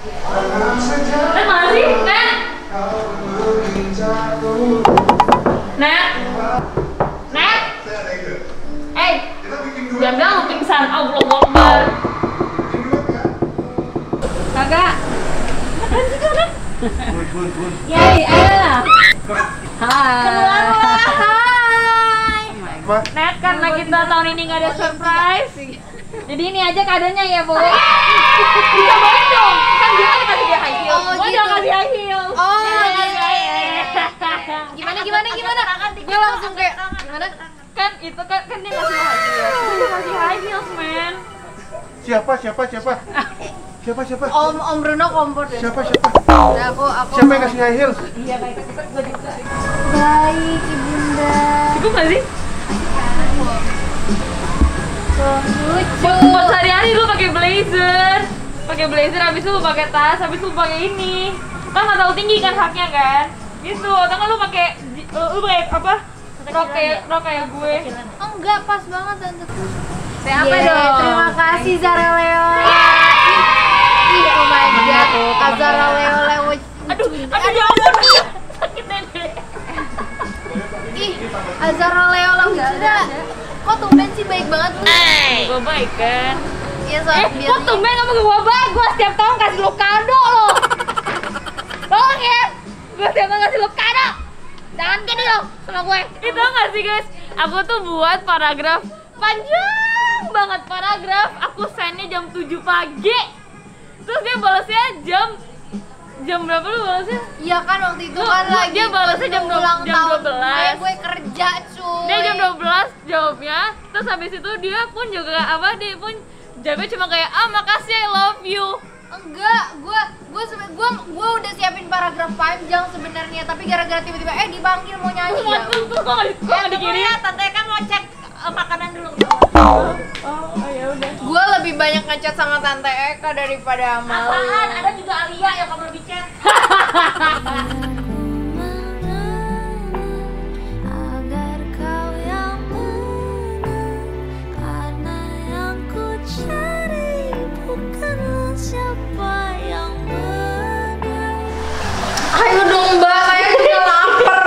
Nek mana sih? Nek? Nek? Nek? Jangan bilang lu pingsan, Allahu Akbar. Kagak. Apaan sih kau, Nek? Yai, ayolah. Hai. Nek, karena kita tahun ini nggak ada surprise, jadi ini aja kadonya ya, Bu. Bisa banget dong. Kan dia kan kasih dia high heel. Gua jangan kasih high heel. Gimana? Dia langsung kayak gimana? Kan itu kan dia ngasih high heel. Dia ngasih high heels, men. Siapa? Om Bruno kompor deh. Siapa? Nah, aku Siapa yang kasih high heels? Iya, baik. Gua juga. Baik, Ibunda. Cukup nggak sih? Lucu. Buat sehari-hari lu pakai blazer, habis itu lu pakai tas, habis itu lu pakai ini. Kan nggak tahu tinggi kan haknya kan? Gitu. Atau kan lu pakai apa? Rok kayak gue. Oh enggak, pas banget tante. Apa dong? Terima kasih Zara Leo. Oh my god, Zara Leo. Aduh ya ampun. Sakit nenek. Zara Leo sudah. Kok tumben sih baik banget lu? Gue baik kan? Iya, soalnya biar kok tumben kamu gue baik? Gue setiap tahun kasih lo kado lo. Tolong ya, gue setiap tahun kasih lo kado. Jangan gini lo sama gue. Itu nggak sih guys? Aku tuh buat paragraf panjang banget paragraf. Aku sendnya jam 7 pagi. Terus dia balasnya jam berapa lu balasnya? iya kan waktu itu kan lagi dia balasnya jam 12. Gue kerja cuy. Dia jam 12 jawabnya. Terus habis itu dia pun juga dia pun jawabnya cuma kayak makasih, I love you. Enggak, gue udah siapin paragraf panjang sebenarnya, tapi gara-gara tiba-tiba dipanggil mau nyanyi ya. Tuh kok nggak dikirim? Tante kan mau cek makanan dulu. Oh ya udah. Gue lebih banyak ngechat sama Tante Eka daripada Amalia. Apaan? Ada juga Alia yang kamu lebih chat. Agar kau yang menang, karena yang ku cari bukanlah siapa yang menang. Ayo dong Mbak, saya juga lapar.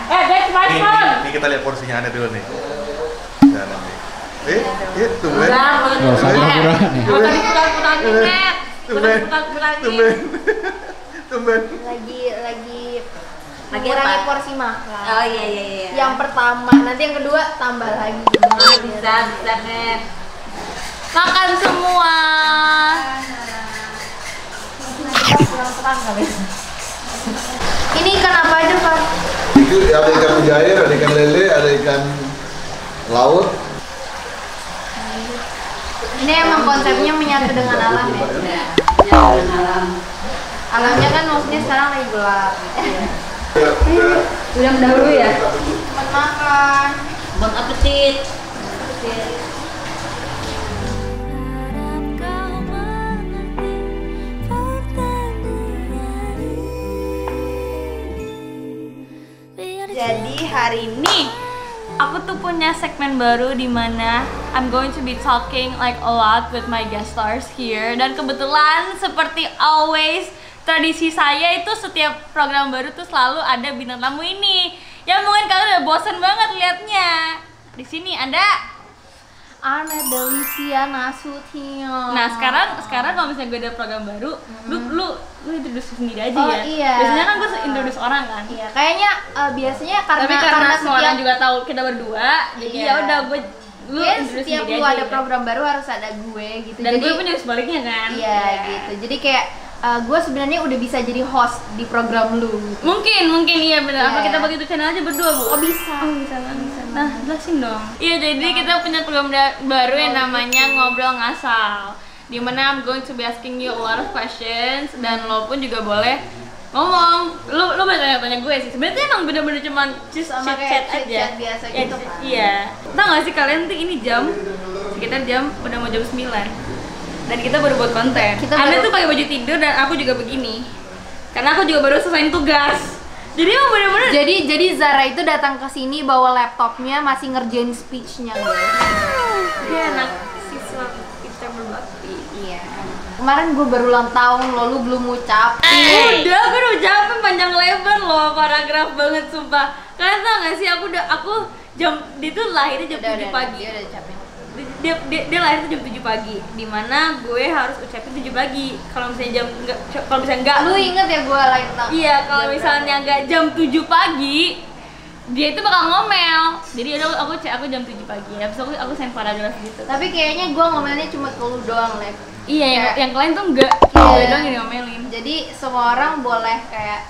That's my phone. Ini kita lihat porsinya ada dulu nih. Jangan nih. Tumben. Nggak usah pura-pura nih. Nggak usah diputar-putar net. Tumben. Lagi ngurangi porsi makan. Oh iya. Yang pertama, nanti yang kedua tambah lagi. Bisa net. Makan semua. Ini ikan apa aja Pak? Itu ada ikan mujair, ada ikan lele, ada ikan laut. Ini emang konsepnya menyatu dengan alam ya. Menyatu dengan alam. Alamnya kan maksudnya sekarang lagi gelap. Udah mendahului ya? Selamat makan. Bon appetit. Harap kau mengerti pertandingan ini. Jadi hari ini aku tuh punya segmen baru di mana I'm going to be talking like a lot with my guest stars here. Dan kebetulan seperti always tradisi saya itu setiap program baru tuh selalu ada bintang tamu ini. Ya mungkin kalian udah bosan banget liatnya. Di sini ada Ana Delicia Nasution. Nah sekarang kalau misalnya gue ada program baru, lu introduce sendiri aja Oh, ya. iya. Biasanya kan gue introduce orang kan. Iya, kayaknya biasanya karena Tapi karena semua orang setiap juga tahu kita berdua, jadi Iya. ya udah gue lu Kayaknya introduce setiap sendiri lu aja ada ya. program baru harus ada gue gitu. Dan jadi gue pun juga sebaliknya kan. iya gitu. Jadi kayak gue sebenarnya udah bisa jadi host di program lu. Mungkin iya benar. Apa Iya. kita bagi YouTube channel aja berdua, Bu? Oh bisa. Bisa. Nah, jelasin dong. Iya, jadi kita punya program baru yang namanya Ngobrol Ngasal. Dimana I'm going to be asking you a lot of questions dan lo pun juga boleh ngomong. Lo boleh tanya-tanya gue sih. Sebenarnya emang bener-bener cuman Sama chit kayak chat aja. chit-chat biasa Ya, gitu kan. Iya. Tahu gak sih kalian tuh ini sekitar jam udah mau jam 9. Dan kita baru buat konten. Anda tuh pakai baju tidur dan aku juga begini. Karena aku juga baru selesai tugas. Jadi emang bener-bener. Jadi Zara itu datang ke sini bawa laptopnya masih ngerjain speech-nya guys. Dia anak siswa kita berbakti. Iya. kemarin gue baru ulang tahun lo, lu belum ngucapin. Udah, gue udah ucapin panjang lebar loh, paragraf banget sumpah. Kalian tau gak sih, aku jam dia tuh lahirnya jam 7 pagi. Dia udah ucapin. Dia lahir tuh jam 7 pagi, dimana gue harus ucapin 7 pagi. Kalau misalnya enggak, Lu inget ya gue lahir tahun? iya, kalau misalnya enggak jam 7 pagi, dia itu bakal ngomel. Jadi aku jam 7 pagi. Habis aku send paragraf gitu. Tapi kayaknya gue ngomelnya cuma ke lu doang, Lev. Iya, yang lain tuh enggak. Iya. Gue doang yang ngomelin. Jadi semua orang boleh kayak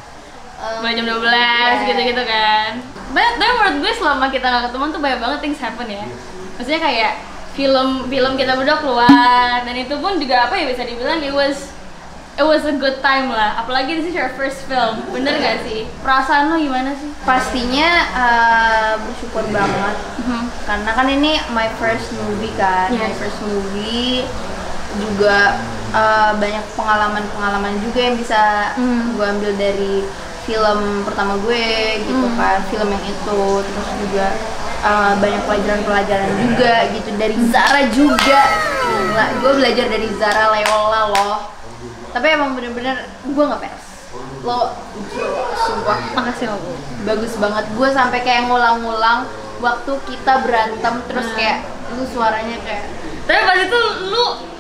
Mulai jam 12 gitu-gitu kan. Tapi menurut gue selama kita gak ketemu tuh banyak banget things happen ya. Maksudnya kayak film kita berdua keluar, dan itu pun juga apa ya, bisa dibilang it was a good time lah. Apalagi this is your first film, bener gak sih? Perasaan lo gimana sih? pastinya bersyukur banget karena kan ini my first movie kan. Yes. My first movie juga banyak pengalaman juga yang bisa gue ambil dari film pertama gue gitu kan, film yang itu. Terus juga banyak pelajaran juga gitu dari Zara juga. Gila, gue belajar dari Zara Leola loh. Tapi emang bener-bener gue nggak peres. Lo sumpah Makasih lo. bagus banget. Gue sampai kayak ngulang-ngulang waktu kita berantem terus kayak lu suaranya kayak Tapi pas itu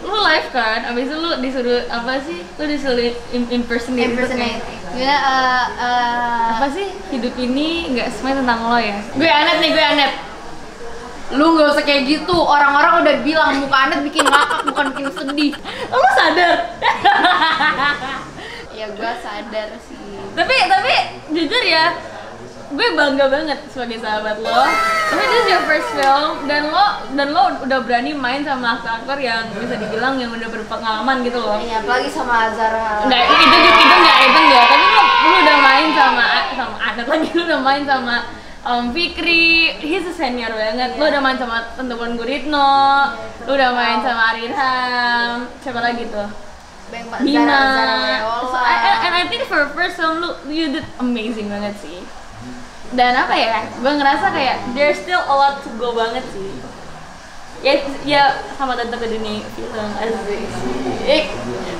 lu live kan, abis itu lu disuruh apa sih? Lu disuruh impersonate. ya Apa sih? Hidup ini nggak semuanya tentang lo ya? gue Anet. Lu nggak usah kayak gitu. Orang-orang udah bilang muka Anet bikin ngakak bukan bikin sedih. Lu sadar? Ya gue sadar sih. tapi jujur ya, gue bangga banget sebagai sahabat lo. Tapi this is your first film, dan lo udah berani main sama aktor yang bisa dibilang yang udah berpengalaman gitu loh. Iya, apalagi sama Zara. Enggak, itu enggak. Tapi lu udah main sama Anet lagi, lu udah main sama Fikri, he's a senior banget. Lu udah main sama Tentuan Guritno, lu udah main sama Arirham, siapa lagi tuh? Bima. So, and I think for first film you did amazing banget sih. Dan apa ya, gue ngerasa kayak there's still a lot to go banget sih. Ya sama tentu ke dunia film asik.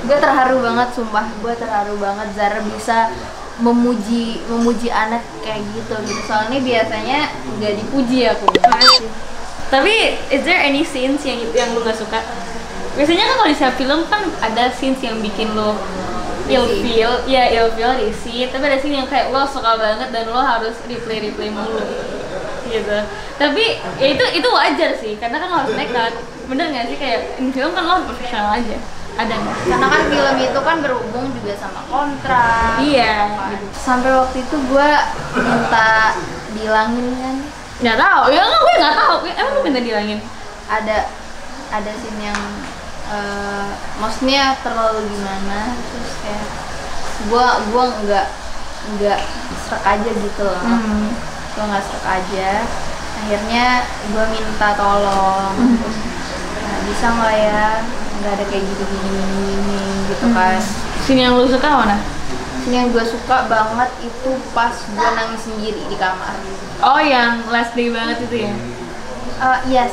Gue terharu banget, sumpah. Gue terharu banget Zara bisa memuji Anet kayak gitu. Soalnya biasanya nggak dipuji aku. Tapi is there any scenes yang lu nggak suka? Biasanya kan kalau di setiap film kan ada scenes yang bikin lo ilfeel, risih. Tapi ada scene yang kayak lo suka banget dan lo harus replay mulu, gitu. Tapi ya itu wajar sih, karena kan lo harus nekat. Bener nggak sih, kayak di film kan lo harus profesional aja. Ada nggak? Karena kan film itu kan berhubung juga sama kontrak. Iya. Gitu. Sampai waktu itu gue minta dihilangin kan. Nggak tahu, ya gue nggak tahu. Emang lo minta dihilangin? Ada scene yang maksudnya terlalu gimana, terus kayak gua nggak serak aja gitu loh. Gua nggak serak aja, akhirnya gua minta tolong, terus nah, bisa nggak ya, nggak ada kayak gini gitu kan. Scene yang lu suka mana? Scene yang gua suka banget itu pas gua nangis sendiri di kamar. Oh, yang last day banget itu ya? Yes,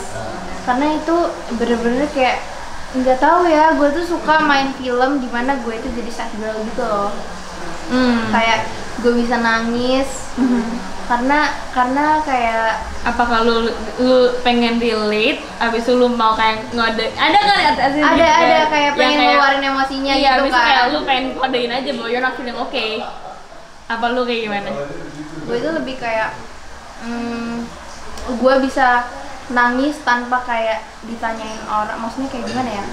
karena itu bener-bener kayak nggak tahu ya, gue tuh suka main film dimana gue itu jadi sad girl gitu loh. Kayak gue bisa nangis karena kayak apakah lu pengen relate, abis itu lu mau kayak ngode, ada kayak pengen ngeluarin emosinya iya, gitu abis itu kan. kayak lu pengen kodein aja bahwa you're not feeling okay. Apa lu kayak gimana? Gue itu lebih kayak gue bisa nangis tanpa kayak ditanyain orang, maksudnya kayak gimana ya,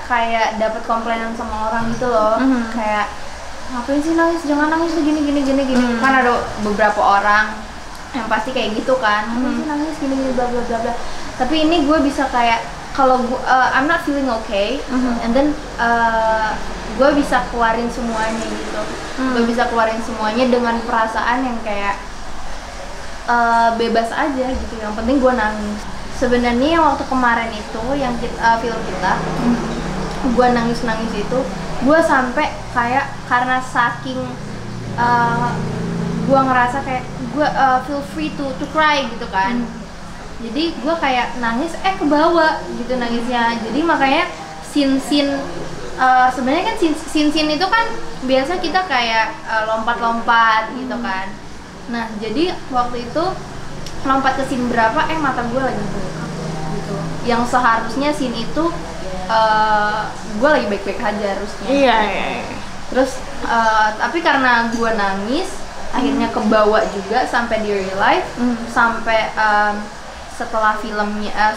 kayak dapat komplainan sama orang gitu loh. Kayak ngapain sih nangis, jangan nangis tuh gini. Kan ada beberapa orang yang pasti kayak gitu kan, ngapain sih nangis gini bla bla bla. Tapi ini gue bisa kayak kalau I'm not feeling okay, and then gue bisa keluarin semuanya gitu. Gue bisa keluarin semuanya dengan perasaan yang kayak bebas aja gitu. Yang penting gue nangis. Sebenarnya waktu kemarin itu yang film kita, gue nangis itu, gue sampai kayak karena saking gue ngerasa kayak gue feel free to cry gitu kan. Jadi gue kayak nangis ke bawah gitu nangisnya. Jadi makanya scene sebenarnya kan scene itu kan biasa kita kayak lompat-lompat gitu kan. Nah jadi waktu itu lompat ke scene berapa, mata gue lagi bengkak gitu. Yang seharusnya scene itu gue lagi baik-baik aja harusnya. Iya. Terus tapi karena gue nangis, akhirnya kebawa juga sampai di real life, sampai setelah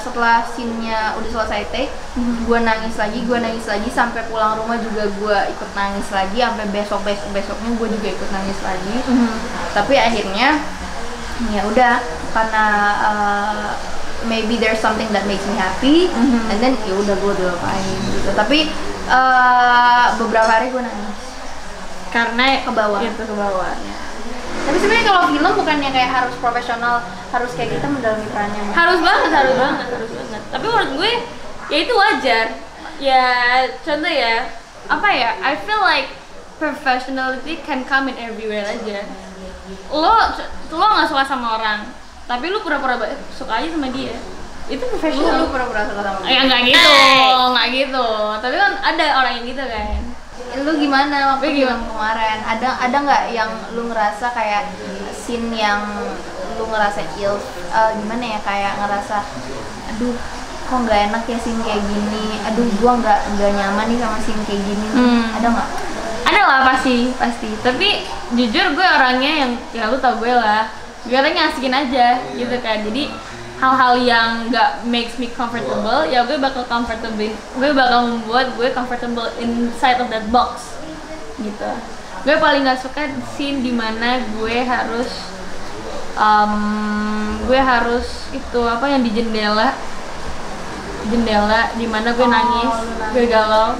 setelah scene-nya udah selesai take, gue nangis lagi sampai pulang rumah juga gue ikut nangis lagi, sampai besoknya gue juga ikut nangis lagi. Tapi akhirnya ya udah, karena maybe there's something that makes me happy, and then ya udah gue lupain gitu. Tapi beberapa hari gue nangis Karena kebawa. Itu kebawa. Ya. Tapi sebenarnya kalau film bukannya kayak harus profesional, harus kayak kita mendalami perannya. Harus banget. Tapi menurut gue ya itu wajar. Ya contoh ya, apa ya? I feel like professionality can come in everywhere aja. Lo nggak suka sama orang, tapi lu pura-pura suka aja sama dia. Itu profesional. Lu pura-pura suka sama Ya nggak gitu. Tapi kan ada orang yang gitu kan. Lu gimana waktu Lu film kemarin? Ada nggak yang lu ngerasa kayak scene yang lu ngerasa gimana ya, kayak ngerasa aduh kok nggak enak ya scene kayak gini, aduh gua nggak nyaman nih sama scene kayak gini. Ada nggak? Ada lah pasti. Tapi jujur gue orangnya yang ya lu tau gue lah. Gue orangnya asikin aja gitu kan. Jadi hal-hal yang nggak makes me comfortable, ya gue bakal membuat gue comfortable inside of that box gitu. Gue paling nggak suka scene dimana gue harus itu apa yang di jendela dimana gue nangis, gue galau.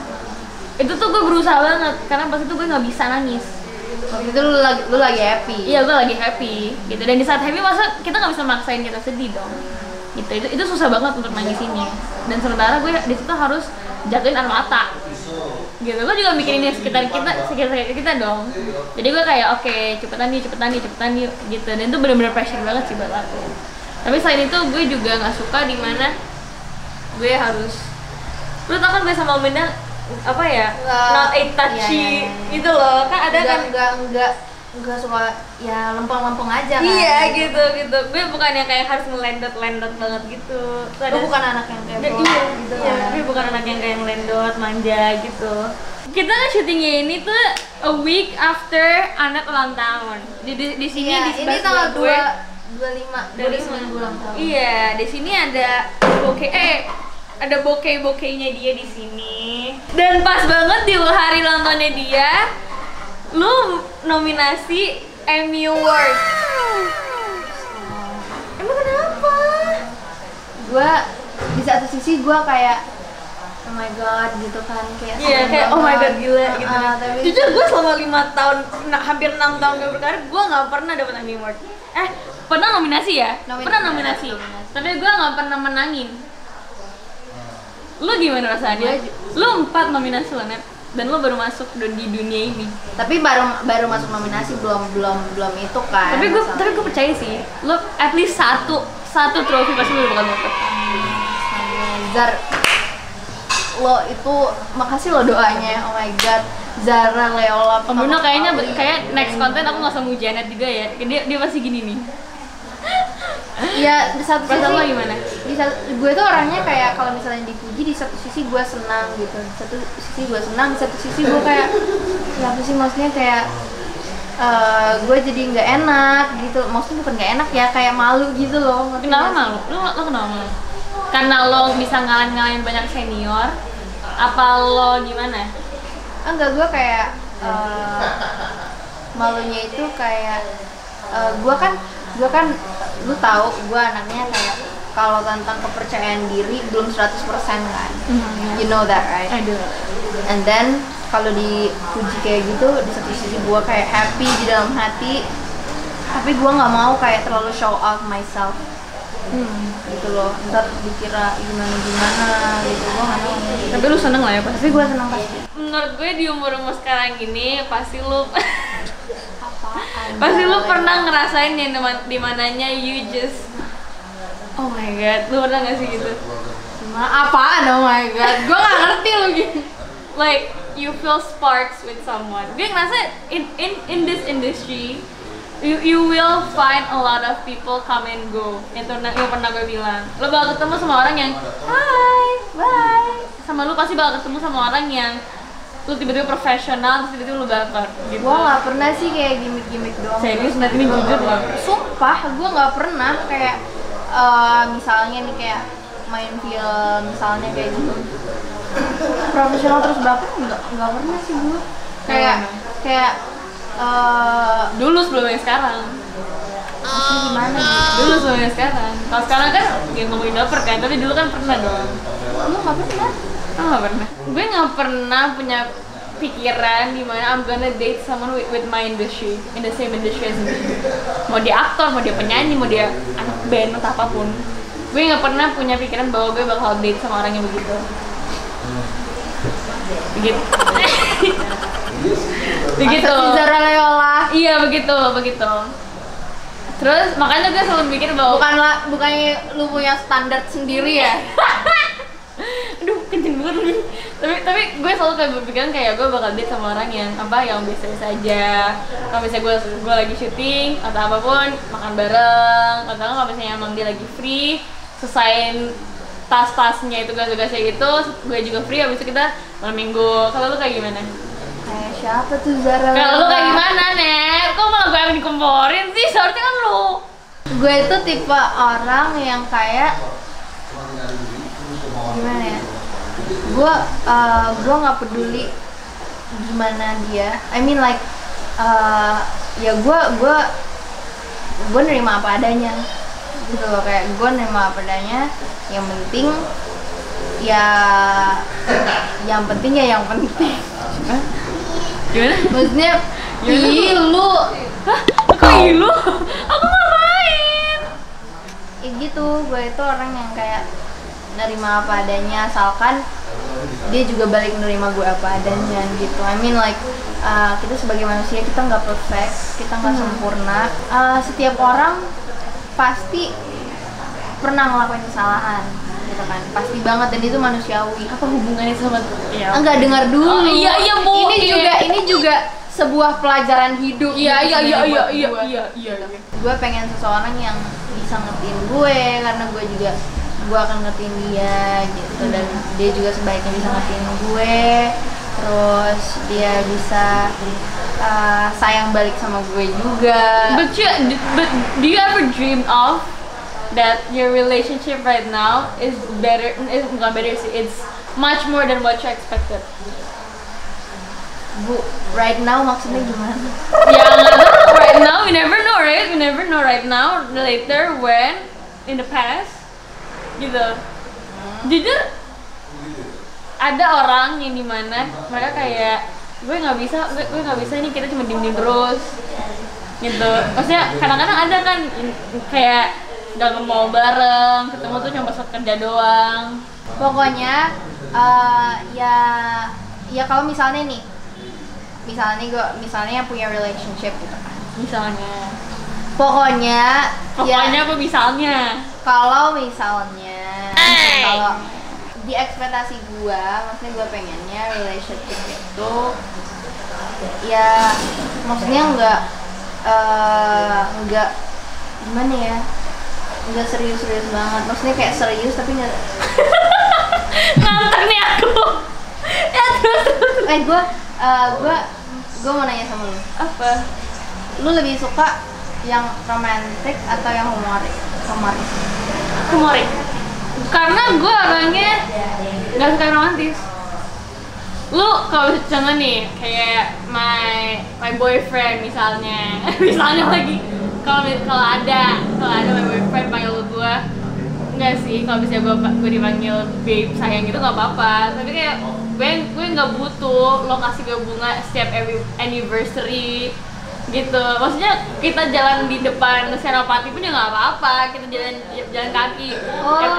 Itu tuh gue berusaha banget karena pas itu gue nggak bisa nangis. Waktu itu lu lagi happy. Iya, gue lagi happy gitu. Dan di saat happy masa kita nggak bisa maksain kita sedih dong. Gitu. Itu susah banget untuk nangisinnya. Dan sementara gue di situ harus jatuhin air mata. Gitu. Gue juga mikirin sekitar kita dong. Jadi gue kayak oke, cepetan nih gitu. Dan itu benar-benar pressure banget sih buat aku. Tapi selain itu gue juga nggak suka dimana gue harus, lu tau kan gue sama Minda apa ya, not a touchy gitu loh, kan ada kan nggak suka ya lempeng-lempeng aja kan. Iya gitu gue bukan yang kayak harus ngelendot banget gitu. Lu bukan anak yang kayak iya, gitu iya, kan. gue bukan anak yang kayak ngelendot manja gitu. Kita kan syutingnya ini tuh a week after Anet ulang tahun. Di sini Iya, di ini sebelah tanggal gue 29 ulang tahun. Iya, di sini ada ada bokeh-bokehnya dia di sini. Dan pas banget di hari ulang tahunnya dia, lu nominasi Emmy Award. Emang kenapa? Gua di satu sisi gua kayak oh my god gitu kan, kayak Iya, kayak oh my god gila gitu. Tapi Jujur gue selama 5 tahun, hampir 6 tahun gue berkarir, gue nggak pernah dapat Emmy Award. Pernah nominasi ya? Pernah nominasi. Tapi gue nggak pernah menangin. Lu gimana rasanya? Lu 4 nominasi loh, Net. Dan lu baru masuk di dunia ini. tapi baru masuk nominasi, belum itu kan. Tapi gue percaya sih, lu at least satu trofi pasti lu bakal dapet. Zar, lo itu makasih lo doanya. Oh my god, Zara Leola. Om Bruno kayaknya kayak next konten aku nggak usah muji Janet juga ya. Dia pasti gini nih. Ya di satu Perasaan lo sisi gimana? gue tuh orangnya kayak kalau misalnya dipuji, di satu sisi gue senang gitu, di satu sisi gue senang, di satu sisi gue kayak ya apa sih, maksudnya kayak gue jadi nggak enak gitu. Maksudnya bukan nggak enak ya, kayak malu gitu loh. Ngerti Kenapa nggak sih? malu? Lo kenapa malu? Karena lo bisa ngalahin banyak senior? Apa lo gimana? Enggak, gue kayak malunya itu kayak gue kan lu tahu gue anaknya kayak kalau tentang kepercayaan diri belum 100% kan. You know that right? Aduh. And then kalau dipuji kayak gitu, di satu sisi gue kayak happy di dalam hati, tapi gue nggak mau kayak terlalu show off myself. Gitu loh, ntar dikira gimana gitu, gue nggak mau. Tapi lu seneng lah ya pasti. Tapi gue senang pasti. Menurut gue di umur sekarang gini pasti lu Apaan? pasti lu pernah ngerasain yang dimananya you just oh my god, lu pernah nggak sih gitu? Apaan? Oh my god, gue nggak ngerti lo gitu. like you feel sparks with someone. Gue ngerasa in this industry you will find a lot of people come and go. Itu yang pernah gue bilang. Lo bakal ketemu sama orang yang hi, bye. Sama lu pasti bakal ketemu sama orang yang lu tiba-tiba profesional, terus tiba-tiba lu baper gitu. Gua nggak pernah sih kayak gimmick doang. Serius, nanti ini jujur loh. Sumpah, gua nggak pernah kayak misalnya nih kayak main film, misalnya kayak gitu. Profesional terus baper nggak pernah sih gua. Kayak Dulu sebelum yang sekarang. maksudnya gimana gitu? Dulu sebelum yang sekarang. Kalau sekarang kan dia ngomongin baper kan, tapi dulu kan pernah dong. Gua nggak pernah. Oh, nggak pernah. Gue nggak pernah punya pikiran di mana I'm gonna date someone with my industry, in the same industry as me. Mau dia aktor, mau dia penyanyi, mau dia anak band atau apapun. Gue nggak pernah punya pikiran bahwa gue bakal date sama orang yang begitu. Begitu. Begitu. Zara Leola. Iya begitu. Terus makanya gue selalu mikir bahwa Bukannya lu punya standar sendiri ya? aduh kenceng banget lu. Tapi gue selalu kayak berpikiran kayak gue bakal date sama orang yang biasa aja. Kalau misalnya gue lagi syuting atau apapun, makan bareng, atau kalau misalnya emang dia lagi free, selesain tas-tasnya itu tugas-tugasnya itu, gue juga free, habis itu kita malam minggu. Kalau lu kayak gimana? Kayak siapa tuh Zara? Kalau lu kayak gimana, Nek? Kok malah gue yang dikomporin sih? Seharusnya kan lu. Gue itu tipe orang yang kayak gimana ya? Gue nggak peduli gimana dia. I mean like ya gue nerima apa adanya gitu loh, kayak gue nerima apa adanya. Yang penting ya yang penting. Gimana? Maksudnya ih lu. Hah? Kok lu? Aku ngapain? Ya gitu, gue itu orang yang kayak nerima apa adanya, asalkan dia juga balik nerima gue apa adanya gitu. I mean like kita sebagai manusia, kita nggak perfect, kita nggak sempurna. Setiap orang pasti pernah ngelakuin kesalahan gitu kan, pasti banget, dan itu manusiawi. Apa hubungannya sama ya? Enggak, dengar dulu. Oh, iya Bu. Ini juga sebuah pelajaran hidup. Iya. Gue pengen seseorang yang bisa ngertiin gue, karena gue akan ngertiin dia gitu, dan dia juga sebaiknya bisa ngertiin gue, terus dia bisa sayang balik sama gue juga. But do you ever dream of that your relationship right now is better? Bukan better sih, it's much more than what you expected. Right now maksudnya gimana? Ya nggak tahu. Right now we never know, right? We never know right now. Later when in the past, gitu. Jujur ada orang yang dimana mereka kayak gue nggak bisa ini, kita cuma diem terus gitu. Maksudnya kadang-kadang ada kan kayak nggak mau bareng, ketemu tuh cuma pas kerja doang. Pokoknya ya kalau misalnya gue punya relationship gitu kan. Pokoknya apa misalnya? Kalau misalnya di ekspektasi gue, maksudnya gue pengennya relationship itu ya maksudnya nggak gimana ya, nggak serius banget, maksudnya kayak serius tapi nggak nganter nih aku. Ya terus. Gue mau nanya sama lu, Apa? lu lebih suka yang romantis atau yang humoris? Humoris. Karena gue orangnya nggak suka yang romantis. Lu kalau contoh nih kayak my boyfriend misalnya lagi, kalau ada my boyfriend panggil gue, enggak sih, kalau misalnya gue dipanggil babe sayang gitu nggak apa-apa, tapi kayak gue nggak butuh lo kasih gue bunga setiap anniversary gitu. Maksudnya kita jalan di depan Senopati pun ya nggak apa-apa, kita jalan kaki.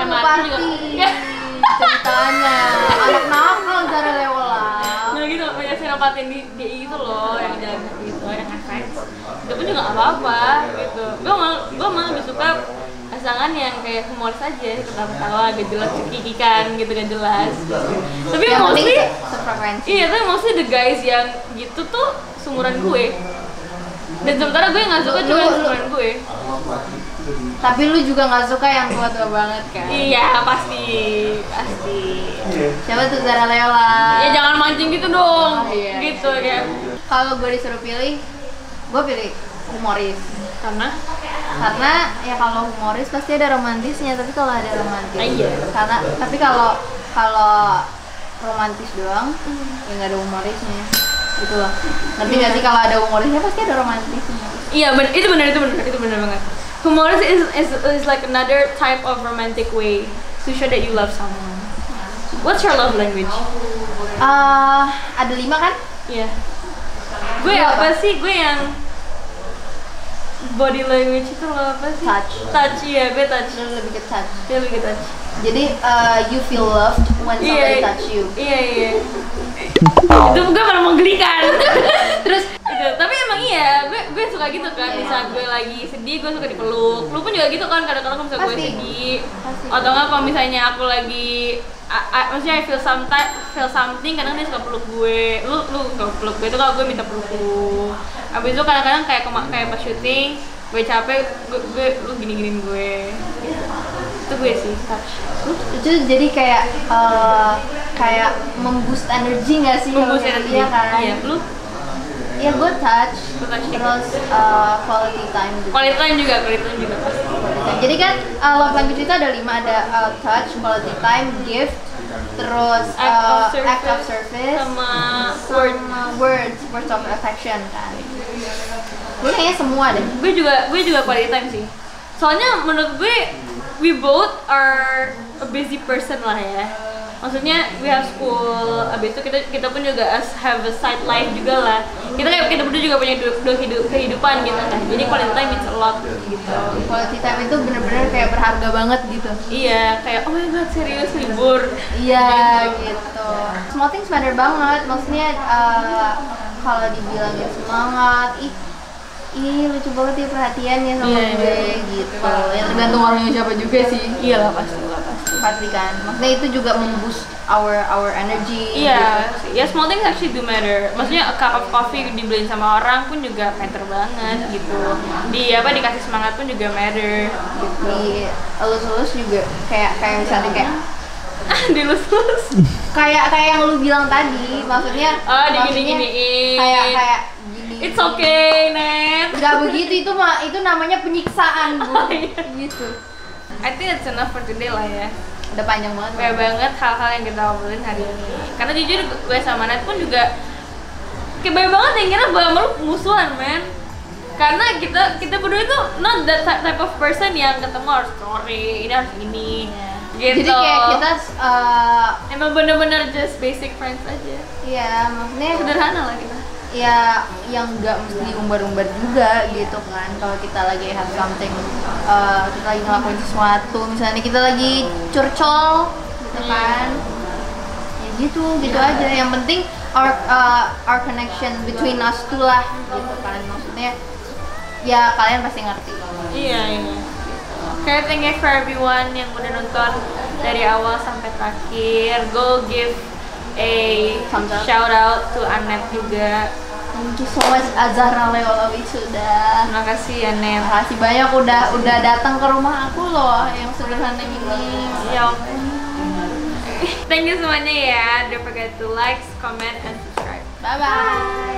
MRT juga ceritanya anak nakal Zara Leola. Nah gitu, punya Senopati di DI itu loh, yang jalan kaki itu, yang FX itu pun juga nggak apa-apa gitu. Gue malah lebih suka pasangan yang kayak humoris aja, ketawa-tawa, gak jelas, cekikikan gitu, gak jelas. Tapi Yang penting mostly, sefrekuensi. iya, tapi mostly the guys yang gitu tuh seumuran gue. Dan sementara gue nggak suka cuma yang seumuran gue. Tapi lu juga nggak suka yang tua-tua banget kan? Iya, pasti. Siapa tuh Zara Leola? Ya jangan mancing gitu dong. Iya. Gitu ya. Kalau gue disuruh pilih, gue pilih humoris. Karena Ya kalau humoris pasti ada romantisnya, tapi kalau ada romantis. Iya. Tapi kalau romantis doang, ya nggak ada humorisnya. Gitu loh. Ngerti nggak sih, kalau ada humorisnya pasti ada romantisnya. iya, itu benar banget. Humor is like another type of romantic way to show that you love someone. What's your love language? Ada 5 kan? Iya. Gue Lu apa apa? sih? Gue yang body language itu lo apa sih? Touch, iya, gue touch. Lu lebih ke touch. Dia lebih ke touch. Jadi you feel loved when somebody touch you. Iya. Itu gue malah menggelikan. Terus itu, tapi emang iya, gue suka gitu kan. Di saat gue lagi sedih, gue suka dipeluk. Lu pun juga gitu kan, kadang-kadang kalau misalnya gue Pasti. sedih. Pasti. Atau enggak kalau misalnya aku lagi maksudnya I feel something, kadang dia suka peluk gue. Lu suka peluk gue, itu kalau gue minta peluk lu. Abis itu kadang-kadang kayak pas syuting, gue capek, gue lu gini-giniin gue. Itu gue sih, touch. Itu jadi kayak memboost energi nggak sih? Memboost Iya energi. kan? Iya, lu Iya, gue touch. Lu touch. Terus quality time juga. quality time juga pasti. Jadi kan love language itu ada 5, ada touch, quality time, gift, terus act of service, sama words of affection kan. Gue kayaknya semua deh. gue juga quality time sih. Soalnya menurut gue we both are a busy person lah ya. Maksudnya we have school, abis itu kita pun juga have a side life juga lah. Kita berdua juga punya kehidupan gitu kan. Jadi quality time it's a lot gitu. Quality time itu bener-bener kayak berharga banget gitu. Iya, kayak oh my god serius libur. Iya gitu. Small things matter banget. Maksudnya kalau dibilangin semangat, ih lucu banget ya perhatiannya sama Iya, gue gitu. Ya tergantung orangnya siapa juga sih. Iyalah pasti. Pasti kan. Maksudnya itu juga memboost our energy. Iya, ya small things actually do matter. Maksudnya a cup of coffee dibeliin sama orang pun juga matter banget gitu. Dikasih semangat pun juga matter. Gitu. Di elus-elus juga kayak misalnya kayak Dilus-lus. kayak yang lu bilang tadi, maksudnya digini-giniin. kayak gini. It's okay, Net. Gak begitu, itu namanya penyiksaan, Bu. Iya. Gitu. I think that's enough for today lah ya. Udah panjang banget. Banyak banget hal-hal yang kita obrolin hari ini. Karena jujur gue sama Net pun juga kayak banyak banget yang kira gue sama lu musuhan, men. Karena kita berdua itu not that type of person yang ketemu harus story, ini harus ini. Gitu. Jadi kayak kita emang bener-bener just basic friends aja. ya maksudnya Sederhana lah kita. ya yang nggak mesti diumbar-umbar juga gitu kan. Kalau kita lagi have something, kita lagi ngelakuin sesuatu, misalnya kita lagi curcol gitu kan, ya gitu aja. Yang penting our connection between us two lah gitu kan. Maksudnya ya kalian pasti ngerti. Iya. Oke, thank you for everyone yang udah nonton dari awal sampai terakhir. Go give a Thumbs up. shout out to Anet juga. Thank you so much Zahra Leola Wisuda. Terima kasih Anet. Makasih banyak udah datang ke rumah aku loh yang sederhana ini. Ya ampun. Thank you semuanya ya. Don't forget to like, comment, and subscribe. Bye bye.